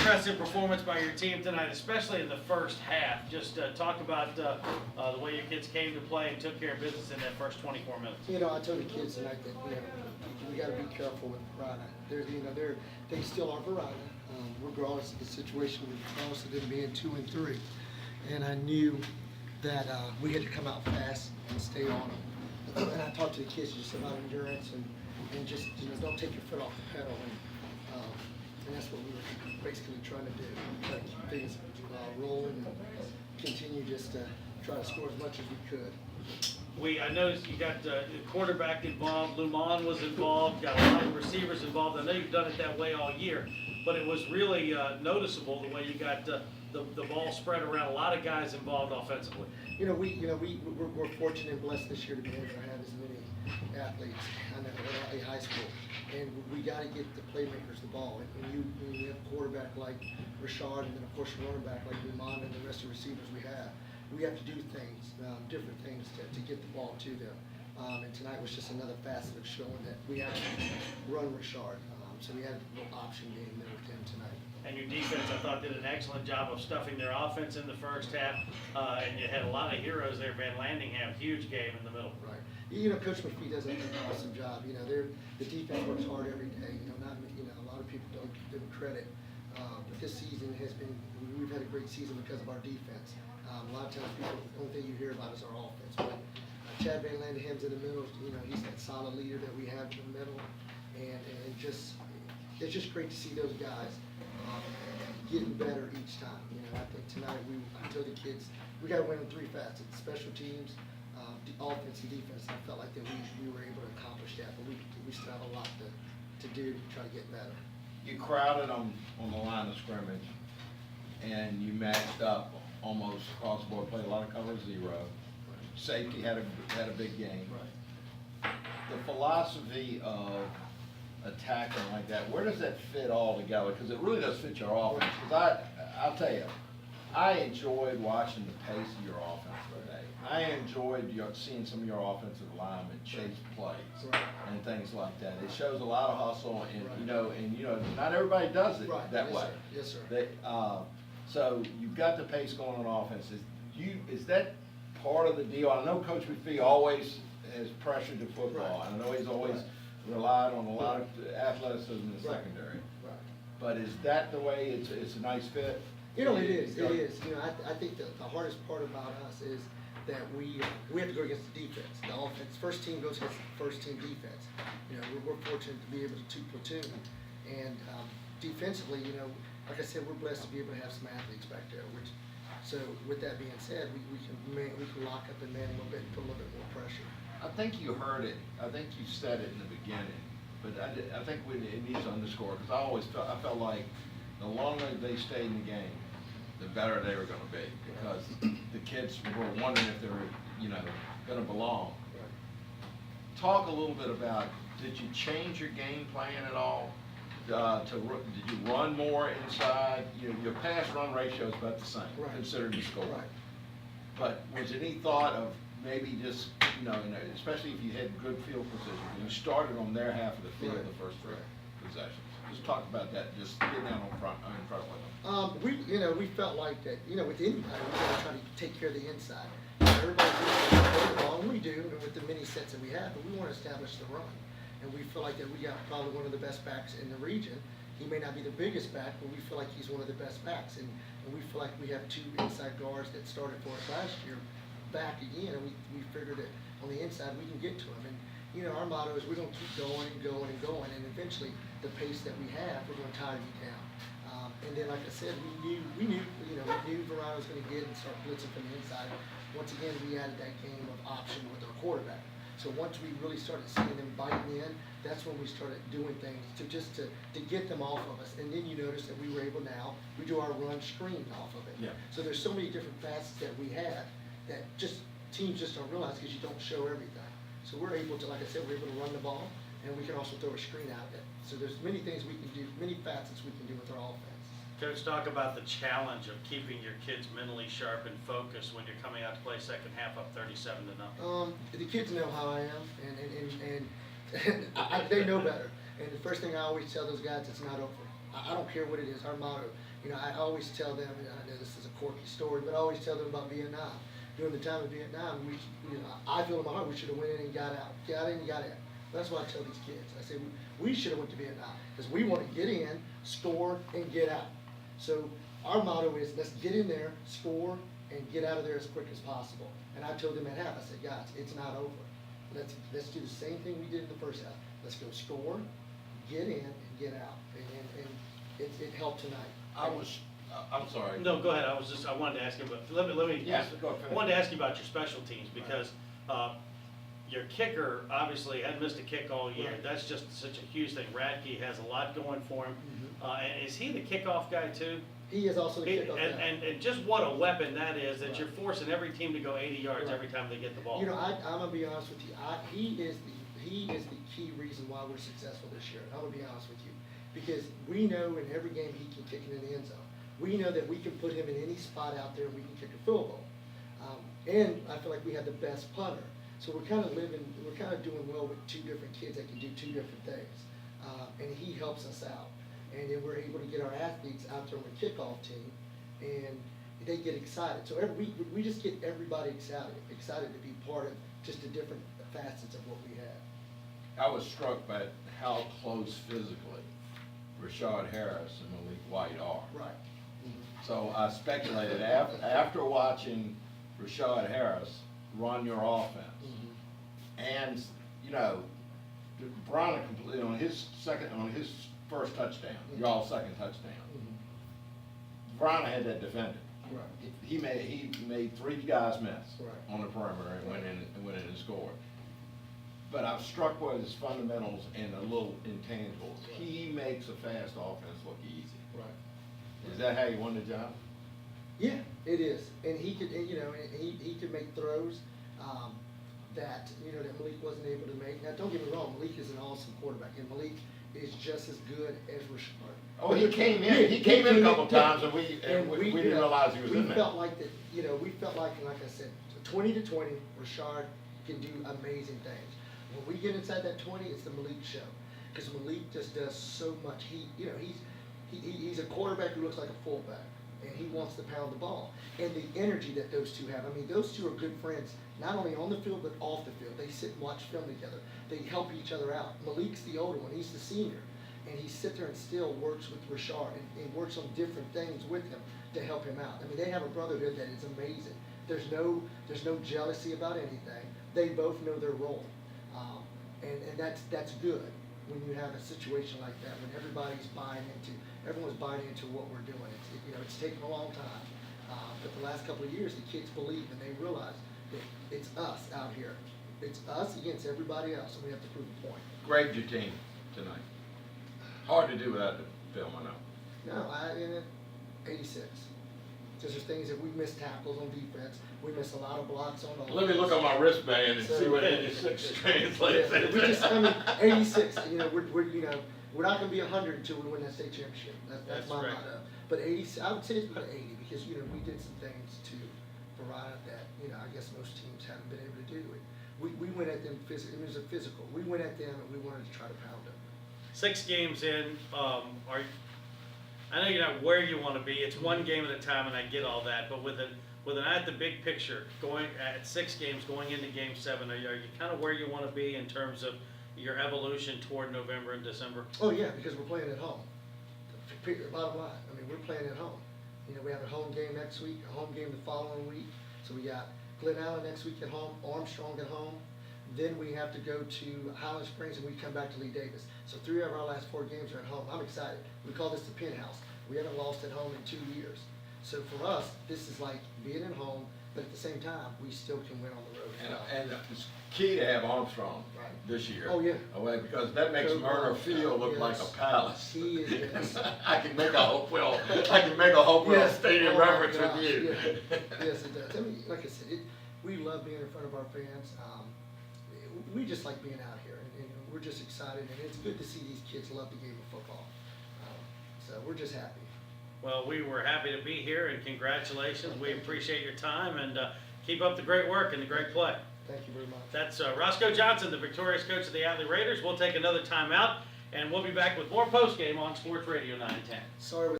impressive performance by your team tonight, especially in the first half. Just talk about the way your kids came to play and took care of business in that first 24 minutes. You know, I told the kids tonight that we got to be careful with Varina. They still are Varina, regardless of the situation, regardless of them being 2 and 3. And I knew that we had to come out fast and stay on them. And I talked to the kids just about endurance and just don't take your foot off the pedal. And that's what we were basically trying to do. Try to keep things rolling and continue just to try to score as much as we could. I noticed you got the quarterback involved, Luman was involved, got a lot of receivers involved. I know you've done it that way all year, but it was really noticeable the way you got the ball spread around, a lot of guys involved offensively. We're fortunate and blessed this year to be able to have as many athletes at a high school. And we got to get the playmakers the ball. And when you have a quarterback like Rashard, and then of course a running back like Luman and the rest of the receivers we have to do things, different things to get the ball to them. And tonight was just another facet of showing that we actually run Rashard. So we had a little option game there with him tonight. And your defense, I thought, did an excellent job of stuffing their offense in the first half. And you had a lot of heroes there. Van Landingham, huge game in the middle. Right. Coach McPhee does an awesome job. The defense works hard every day. A lot of people don't give them credit. But this season we've had a great season because of our defense. A lot of times the only thing you hear about is our offense. But Chad Van Landingham's in the middle. He's that solid leader that we have in the middle. And it's just great to see those guys getting better each time. I think tonight I told the kids we got to win in 3 facets: special teams, offense, and defense. I felt like that we were able to accomplish that, but we still have a lot to do to try to get better. You crowded them on the line of scrimmage, and you matched up almost across the board. Played a lot of cover 0. Safety had a big game. Right. The philosophy of attacking like that, where does that fit all together? Because it really does fit your offense. Because I'll tell you, I enjoyed watching the pace of your offense today. I enjoyed seeing some of your offensive linemen chase plays and things like that. It shows a lot of hustle, and not everybody does it that way. Yes, sir. So you've got the pace going on offense. Is that part of the deal? I know Coach McPhee always has pressured the football. Right. I know he's always relied on a lot of athleticism in the secondary. Right. But is that the way it's a nice fit? It is. It is. I think the hardest part about us is that we have to go against the defense. The offense, first team goes against the first team defense. We're fortunate to be able to platoon. And defensively, like I said, we're blessed to be able to have some athletes back there. So with that being said, we can lock up and man a little bit and put a little bit more pressure. I think you heard it. I think you said it in the beginning, but I think it needs to underscore, because I felt like the longer they stayed in the game, the better they were going to be, because the kids were wondering if they were, going to belong. Right. Talk a little bit about, did you change your game plan at all? Did you run more inside? Your pass-run ratio is about the same, considering the score. Right. But was any thought of maybe just, especially if you had good field position, you started on their half of the field the first 3 possessions? Just talk about that, just getting out in front of them. We felt like that, with anybody, we got to try to take care of the inside. Everybody throw the ball, and we do, and with the many sets that we have, but we want to establish the run. And we feel like that we got probably one of the best backs in the region. He may not be the biggest back, but we feel like he's one of the best backs. And we feel like we have 2 inside guards that started for us last year back again, and we figured that on the inside we can get to him. And our motto is we're going to keep going and going and going, and eventually the pace that we have, we're going to tire you down. And then, like I said, we knew Varina was going to get and start blitzing from the inside. Once again, we added that game of option with our quarterback. So once we really started seeing them biting in, that's when we started doing things to get them off of us. And then you notice that we were able we do our run screen off of it. Yeah. So there's so many different facets that we have that teams just don't realize because you don't show everything. So we're able to, like I said, we're able to run the ball, and we can also throw a screen out of it. So there's many things we can do, many facets we can do with our offense. Coach, talk about the challenge of keeping your kids mentally sharp and focused when you're coming out to play second half up 37-0. The kids know how I am, and they know better. And the first thing I always tell those guys, it's not over. I don't care what it is, our motto, you know, I always tell them, and I know this is a quirky story, but I always tell them about Vietnam. During the time of Vietnam, I feel in my heart, we should have went in and got out, got in and got out. That's what I tell these kids. I say, we should have went to Vietnam, because we want to get in, score, and get out. So our motto is, let's get in there, score, and get out of there as quick as possible. And I told them at half, I said, guys, it's not over. Let's do the same thing we did in the first half. Let's go score, get in, and get out. And it helped tonight. I'm sorry. No, go ahead, I wanted to ask you, but let me, Yes, go ahead. I wanted to ask you about your special teams, because, your kicker obviously had missed a kick all year. Right. That's just such a huge thing. Radke has a lot going for him. Mhm. And is he the kickoff guy too? He is also the He- kickoff guy. and just what a weapon that is, that Right. you're forcing every team to go 80 yards Right. every time they get the ball. You know, I'm gonna be honest with you. He is the key reason why we're successful this year. I'm gonna be honest with you, because we know in every game he can kick it in the end zone. We know that we can put him in any spot out there and we can kick a field goal. And I feel like we have the best punter. So we're kind of doing well with two different kids that can do two different things. And he helps us out. And then we're able to get our athletes out there on the kickoff team, and they get excited. So we just get everybody excited to be part of just the different facets of what we have. I was struck by how close physically Rashard Harris and Malik White are. Right. So I speculated after watching Rashard Harris run your offense, and you know, Varina completely on his first touchdown, y'all's second touchdown. Varina had that defended. Right. He made three guys miss Right. on the perimeter and went in and scored. But I'm struck by his fundamentals and the little intangibles. Right. He makes a fast offense look easy. Right. Is that how you won the job? Yeah, it is, and he could, and, you know, and he could make throws that that Malik wasn't able to make. Now, don't get me wrong, Malik is an awesome quarterback, and Malik is just as good as Rashard. Oh, he came in. He came in a couple times, and we didn't realize he was in there. We felt like that. We felt like I said, 20-20, Rashard can do amazing things. When we get inside that 20, it's the Malik show, because Malik just does so much. He's a quarterback who looks like a fullback, and he wants to pound the ball. And the energy that those two have. I mean, those two are good friends, not only on the field, but off the field. They sit and watch film together. They help each other out. Malik's the older one. He's the senior. And he sits there and still works with Rashard and works on different things with him to help him out. I mean, they have a brotherhood that is amazing. There's no jealousy about anything. They both know their role. And that's good when you have a situation like that, when everyone's buying into what we're doing. It's taken a long time. But the last couple of years, the kids believe and they realize that it's us out here. It's us against everybody else, and we have to prove a point. Grade your team tonight. Hard to do without the film, I know. No, 86. There's just things that we miss tackles on defense. We miss a lot of blocks on offense. Let me look on my wristband and see what 86 translates Yeah, we just, into. 86. We're not going to be 100 until we win that state championship. That's my right. motto. But 80, I would say it's about 80 because we did some things to Varina that I guess most teams haven't been able to do. We went at them physically. It was a physical. We went at them and we wanted to try to pound them. 6 games in, I know you're not where you want to be. It's one game at a time, and I get all that. But with an eye at the big picture, going at 6 games, going into Game 7, are you kind of where you want to be in terms of your evolution toward November and December? Oh yeah, because we're playing at home. Bottom line, I mean, we're playing at home. We have a home game next week, a home game the following week. So we got Glen Allen next week at home, Armstrong at home. Then we have to go to Highland Springs and we come back to Lee Davis. So 3 of our last 4 games are at home. I'm excited. We call this the penthouse. We haven't lost at home in 2 years. So for us, this is like being at home, but at the same time, we still can win on the road as well. And it's key to have Armstrong Right. this year. Oh, yeah. Because that makes Go Murner Armstrong, Field look like a yes. palace. He is, yes. I can make a Hopewell Yes. Stadium Oh, my reference gosh, with you. yeah. Yes, it does. I mean, like I said, we love being in front of our fans. We just like being out here, and we're just excited, and it's good to see these kids love the game of football. So we're just happy. Well, we were happy to be here, and congratulations. We appreciate your time, and keep up the great work and the great play. Thank you very much. That's Roscoe Johnson, the victorious coach of the Atlee Raiders. We'll take another timeout, And we'll be back with more post game on Sports Radio 910. Sorry.